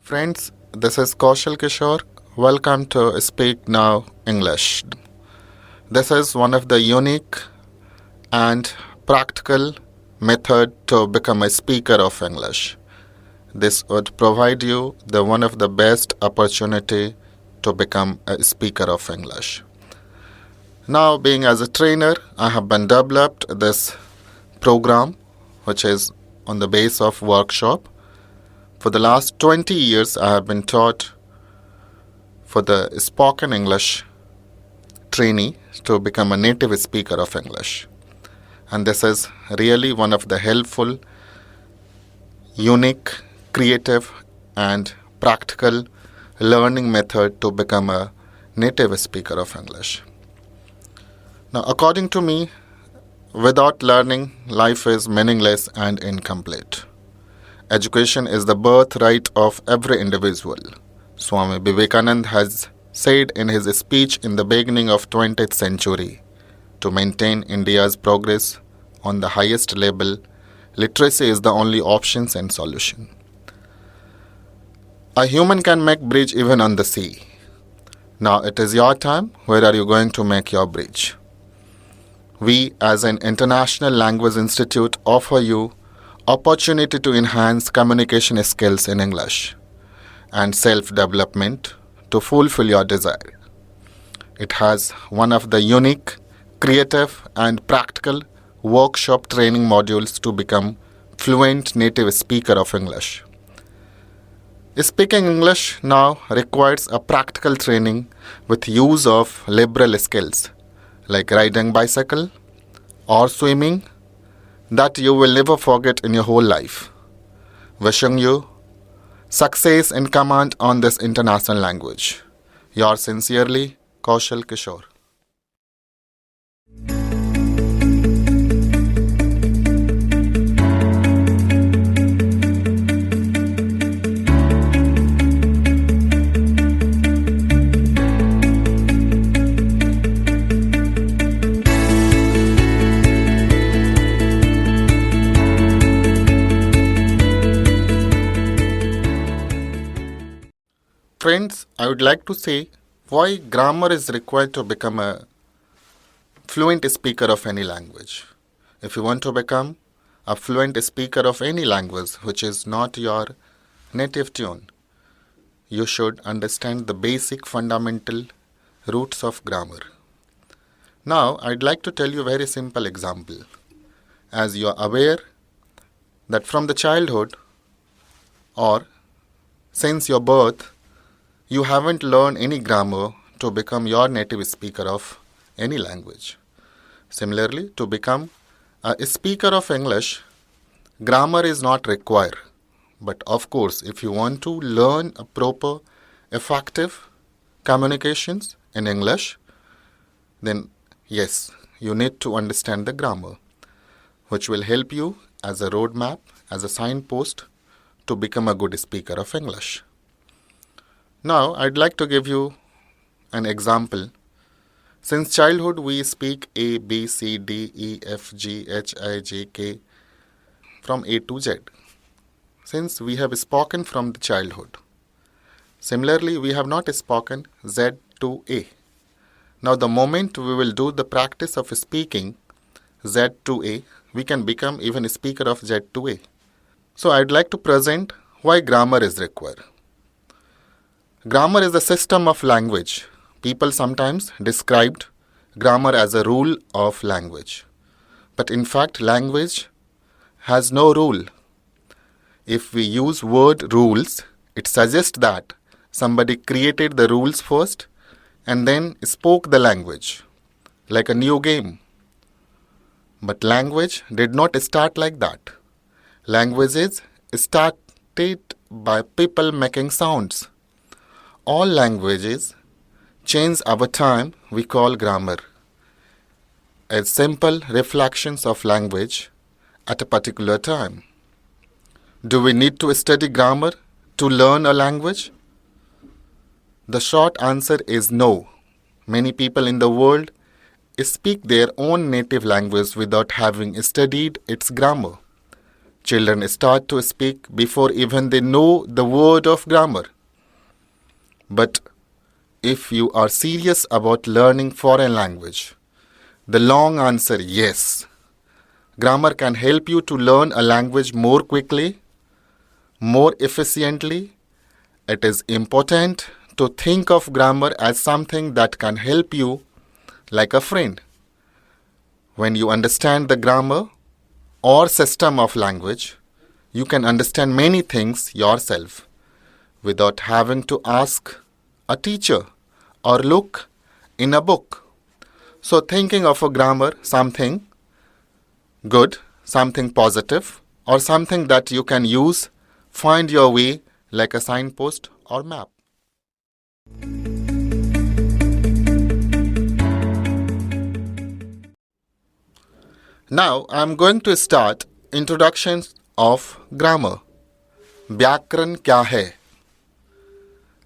Friends, this is Kishor. Welcome to Speak Now English. This is one of the unique and practical method to become a speaker of English. This would provide you the one of the best opportunity to become a speaker of English. Now, being as a trainer, I have been developed this program, which is on the base of workshop. For the last 20 years, I have been taught for the spoken English trainee to become a native speaker of English. And this is really one of the helpful, unique, creative, and practical learning method to become a native speaker of English. Now, according to me, without learning, life is meaningless and incomplete. Education is the birthright of every individual. Swami Vivekananda has said in his speech in the beginning of 20th century, to maintain India's progress on the highest level, literacy is the only option and solution. A human can make bridge even on the sea. Now it is your time. Where are you going to make your bridge? We, as an International Language Institute, offer you opportunity to enhance communication skills in English and self-development to fulfill your desire. It has one of the unique, creative and practical workshop training modules to become fluent native speaker of English. Speaking English now requires a practical training with use of liberal skills like riding bicycle or swimming that you will never forget in your whole life. Wishing you success in command on this international language. Yours sincerely, Kishor. Friends, I would like to say why grammar is required to become a fluent speaker of any language. If you want to become a fluent speaker of any language which is not your native tune, you should understand the basic fundamental roots of grammar. Now, I'd like to tell you a very simple example. As you are aware that from the childhood or since your birth, you haven't learned any grammar to become your native speaker of any language. Similarly, to become a speaker of English, grammar is not required. But of course, if you want to learn a proper, effective communications in English, then yes, you need to understand the grammar, which will help you as a roadmap, as a signpost to become a good speaker of English. Now, I'd like to give you an example. Since childhood, we speak A, B, C, D, E, F, G, H, I, J, K from A to Z. Since we have spoken from the childhood. Similarly, we have not spoken Z to A. Now, the moment we will do the practice of speaking Z to A, we can become even a speaker of Z to A. So, I'd like to present why grammar is required. Grammar is a system of language. People sometimes described grammar as a rule of language. But in fact, language has no rule. If we use word rules, it suggests that somebody created the rules first and then spoke the language, like a new game. But language did not start like that. Languages started by people making sounds. All languages change over time, we call grammar, as simple reflections of language at a particular time. Do we need to study grammar to learn a language? The short answer is no. Many people in the world speak their own native language without having studied its grammar. Children start to speak before even they know the word of grammar. But if you are serious about learning foreign language, the long answer yes. Grammar can help you to learn a language more quickly, more efficiently. It is important to think of grammar as something that can help you like a friend. When you understand the grammar or system of language, you can understand many things yourself without having to ask a teacher or look in a book. So thinking of a grammar something good, something positive, or something that you can use, find your way like a signpost or map. Now I am going to start introduction of grammar. व्याकरण क्या है?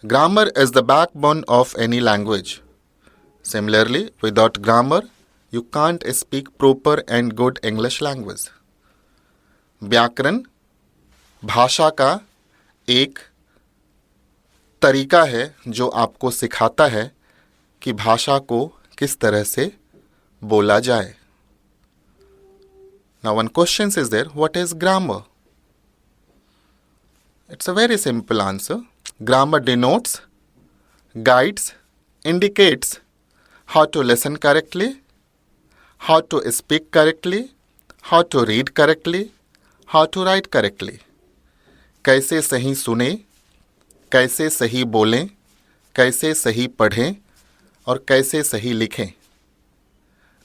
Grammar is the backbone of any language. Similarly, without grammar, you can't speak proper and good English language. व्याकरण भाषा का एक तरीका है जो आपको सिखाता है कि भाषा को किस तरह से बोला जाए. Now one question is there, what is grammar? It's a very simple answer. Grammar denotes, guides, indicates how to listen correctly, how to speak correctly, how to read correctly, how to write correctly. कैसे सही सुने, कैसे सही बोलें, कैसे सही पढ़ें और कैसे सही लिखें.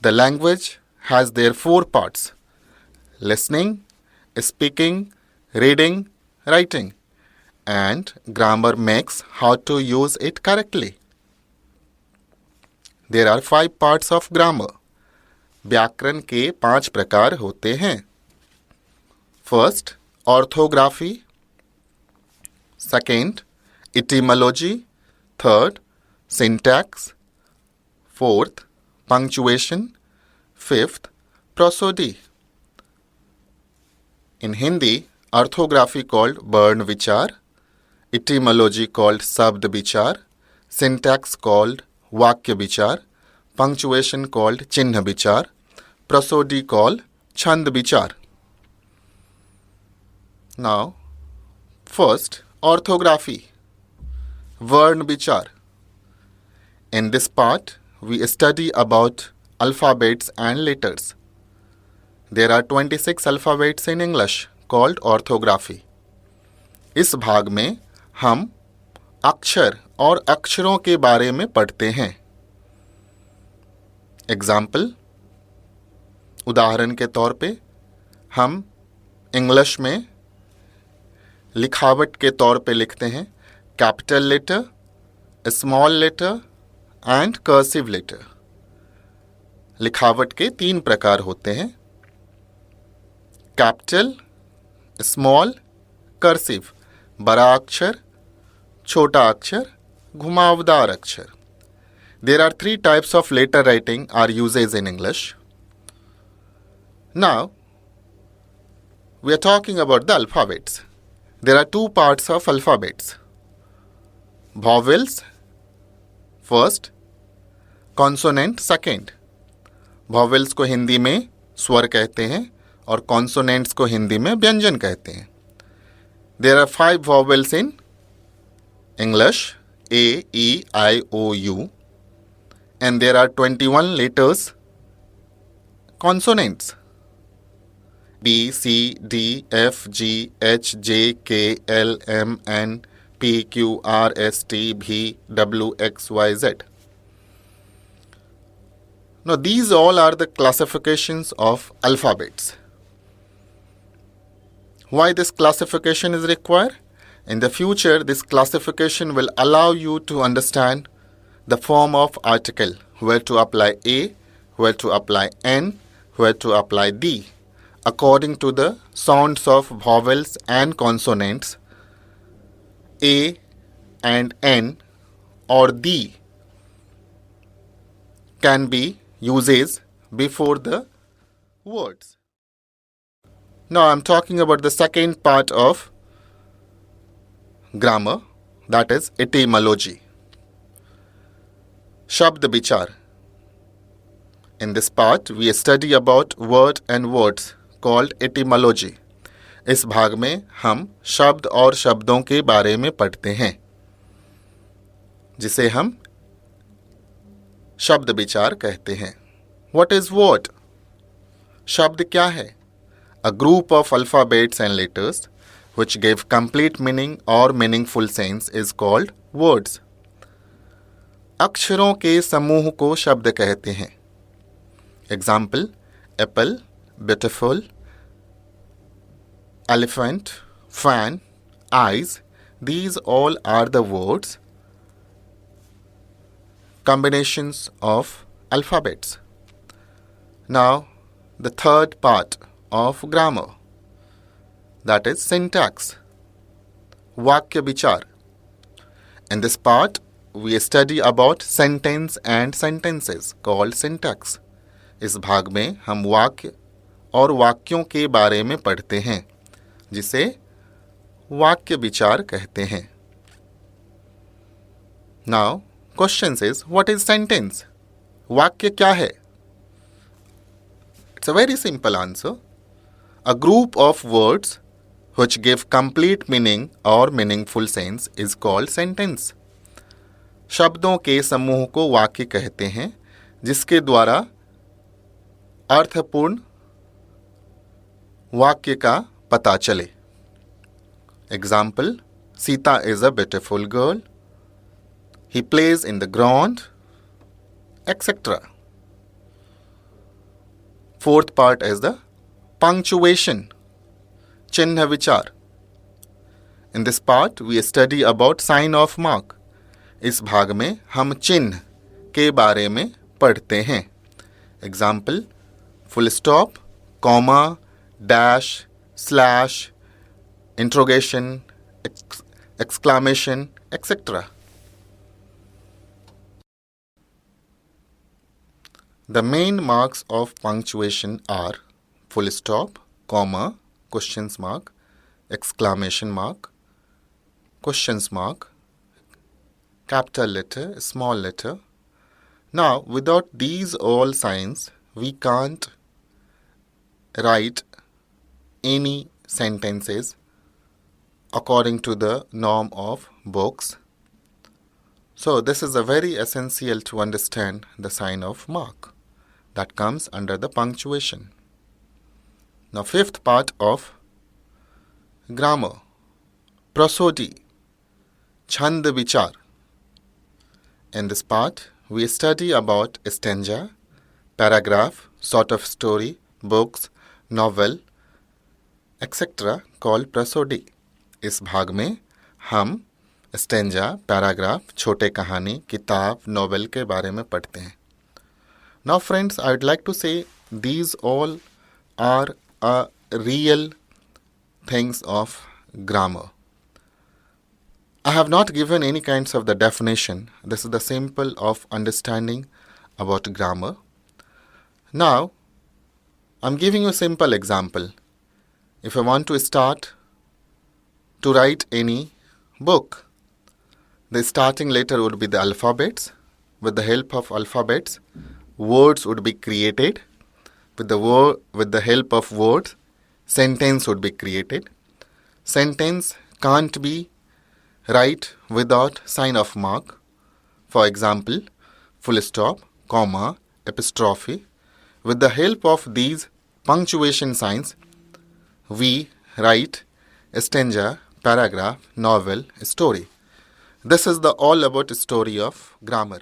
The language has their 4 parts: listening, speaking, reading, writing, and grammar makes how to use it correctly. There are 5 parts of grammar. व्याकरण के 5 प्रकार होते हैं. First, orthography. Second, etymology. Third, syntax. Fourth, punctuation. Fifth, prosody. In Hindi, orthography called वर्ण विचार, etymology called शब्द विचार, syntax called वाक्य विचार, punctuation called चिन्ह विचार, prosody called छंद विचार. Now, first, orthography, वर्ण विचार. In this part, we study about alphabets and letters. There are 26 alphabets in English called orthography. इस भाग में हम अक्षर और अक्षरों के बारे में पढ़ते हैं. एग्जाम्पल, उदाहरण के तौर पे हम इंग्लिश में लिखावट के तौर पे लिखते हैं capital letter, small letter and cursive letter. लिखावट के 3 प्रकार होते हैं: कैपिटल, स्मॉल, कर्सिव. बड़ा अक्षर, छोटा अक्षर, घुमावदार अक्षर. There are 3 types of letter writing are uses in English. Now, we are talking about the alphabets. There are 2 parts of alphabets. Vowels, first, consonant, second. Vowels को हिंदी में स्वर कहते हैं और consonants को हिंदी में व्यंजन कहते हैं. There are 5 vowels in English: A, E, I, O, U. And there are 21 letters, consonants: B, C, D, F, G, H, J, K, L, M, N, P, Q, R, S, T, V, W, X, Y, Z. Now these all are the classifications of alphabets. Why this classification is required? In the future, this classification will allow you to understand the form of article, where to apply A, where to apply N, where to apply D. According to the sounds of vowels and consonants, A and N or D can be uses before the words. Now I'm talking about the second part of grammar, that is etymology. Shabd Bichar. In this part, we study about word and words called etymology. इस भाग में हम शब्द और शब्दों के बारे में पढ़ते हैं, जिसे हम शब्द विचार कहते हैं. What is word? शब्द क्या है? A group of alphabets and letters which give complete meaning or meaningful sense is called words. अक्षरों के समूह को शब्द कहते हैं. Example: apple, beautiful, elephant, fan, eyes. These all are the words, combinations of alphabets. Now, the third part of grammar, that is syntax. Vakya Vichar. In this part, we study about sentence and sentences called syntax. इस भाग में हम वाक्य और वाक्यों के बारे में पढ़ते हैं, जिसे वाक्य विचार कहते हैं. Now, question is, what is sentence? वाक्य क्या है? It's a very simple answer. A group of words which give complete meaning or meaningful sense is called sentence. शब्दों के समूह को वाक्य कहते हैं, जिसके द्वारा अर्थपूर्ण वाक्य का पता चले. Example: Sita is a beautiful girl. He plays in the ground, etc. Fourth part is the punctuation. Chinha Vichar. In this part, we study about sign of mark. इस भाग में हम चिन्ह के बारे में पढ़ते हैं. Example: full stop, comma, dash, slash, interrogation, exclamation, etc. The main marks of punctuation are full stop, comma, questions mark, exclamation mark, questions mark, capital letter, small letter. Now, without these all signs, we can't write any sentences according to the norm of books. So, this is a very essential to understand the sign of mark that comes under the punctuation. Now, fifth part of grammar, prosody, Chand Vichar. In this part, we study about stanza, paragraph, sort of story, books, novel, etc. called prosody. इस भाग में हम stanza, paragraph, छोटे कहानी, किताब, novel के बारे में पढ़ते हैं. Now friends, I would like to say these all are real things of grammar. I have not given any kinds of the definition. This is the simple of understanding about grammar. Now, I'm giving you a simple example. If I want to start to write any book, the starting letter would be the alphabets. With the help of alphabets, words would be created. With the help of words, sentence would be created. Sentence can't be right without sign of mark. For example, full stop, comma, apostrophe. With the help of these punctuation signs, we write stanza, paragraph, novel, story. This is the all about story of grammar.